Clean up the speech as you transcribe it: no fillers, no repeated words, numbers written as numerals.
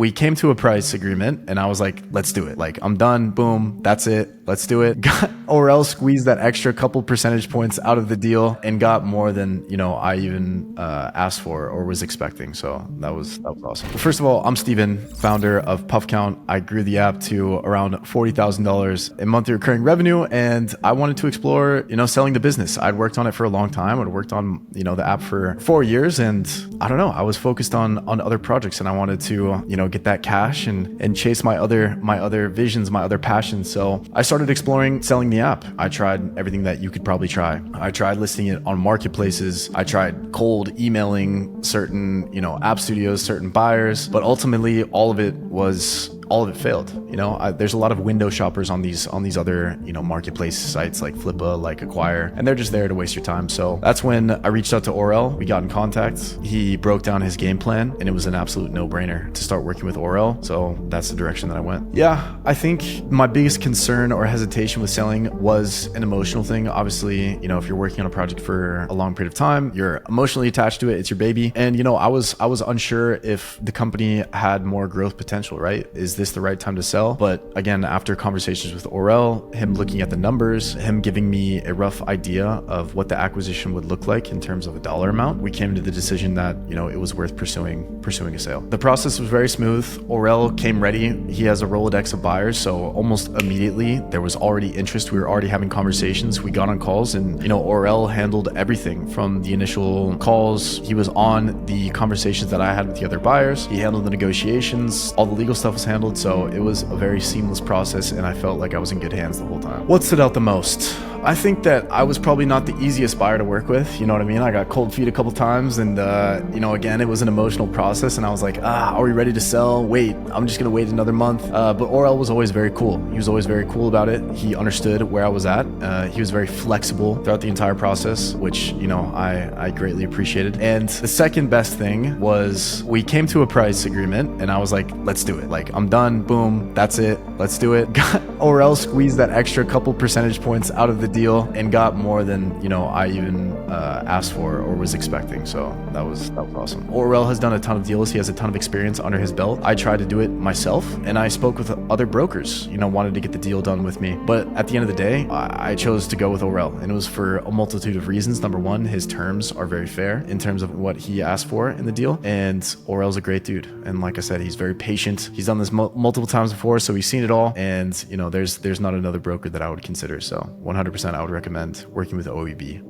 we came to a price agreement and I was like, let's do it. Like, I'm done. Boom. That's it. Let's do it. Orel squeezed that extra couple percentage points out of the deal and got more than, I even asked for or was expecting. So that was awesome. Well, first of all, I'm Steven, founder of Puff Count. I grew the app to around $40,000 in monthly recurring revenue. And I wanted to explore, selling the business. I'd worked on it for a long time. I'd worked on, the app for 4 years. And I don't know, I was focused on other projects and I wanted to, get that cash and chase my other visions, my other passions. So I started exploring selling the app. I tried everything that you could probably try. I tried listing it on marketplaces. I tried cold emailing certain, app studios, certain buyers, but ultimately all of it failed. There's a lot of window shoppers on these other, marketplace sites like Flippa, like Acquire, and they're just there to waste your time. So that's when I reached out to Orel. We got in contact. He broke down his game plan and it was an absolute no-brainer to start working with Orel. So that's the direction that I went. Yeah, I think my biggest concern or hesitation with selling was an emotional thing. Obviously, if you're working on a project for a long period of time, you're emotionally attached to it. It's your baby. And, I was unsure if the company had more growth potential, right? Is this the right time to sell? But again, after conversations with Orel, him looking at the numbers, him giving me a rough idea of what the acquisition would look like in terms of a dollar amount, we came to the decision that, it was worth pursuing a sale. The process was very smooth. Orel came ready. He has a Rolodex of buyers. So almost immediately there was already interest. We were already having conversations. We got on calls and, Orel handled everything from the initial calls. He was on the conversations that I had with the other buyers. He handled the negotiations. All the legal stuff was handled. So it was a very seamless process and I felt like I was in good hands the whole time. What stood out the most? I think that I was probably not the easiest buyer to work with. You know what I mean? I got cold feet a couple times and, again, it was an emotional process and I was like, are we ready to sell? Wait, I'm just going to wait another month. But Orel was always very cool. He was always very cool about it. He understood where I was at. He was very flexible throughout the entire process, which, I greatly appreciated. And the second best thing was we came to a price agreement and I was like, let's do it. Like, I'm done. Boom. That's it. Let's do it. Orel squeezed that extra couple percentage points out of the deal and got more than I even asked for or was expecting. So that was awesome. Orel has done a ton of deals. He has a ton of experience under his belt. I tried to do it myself and I spoke with other brokers, wanted to get the deal done with me. But at the end of the day, I chose to go with Orel and it was for a multitude of reasons. Number one, his terms are very fair in terms of what he asked for in the deal. And Orel's a great dude. And like I said, he's very patient. He's done this multiple times before, so he's seen it all. And there's not another broker that I would consider. So 100% I would recommend working with OEB.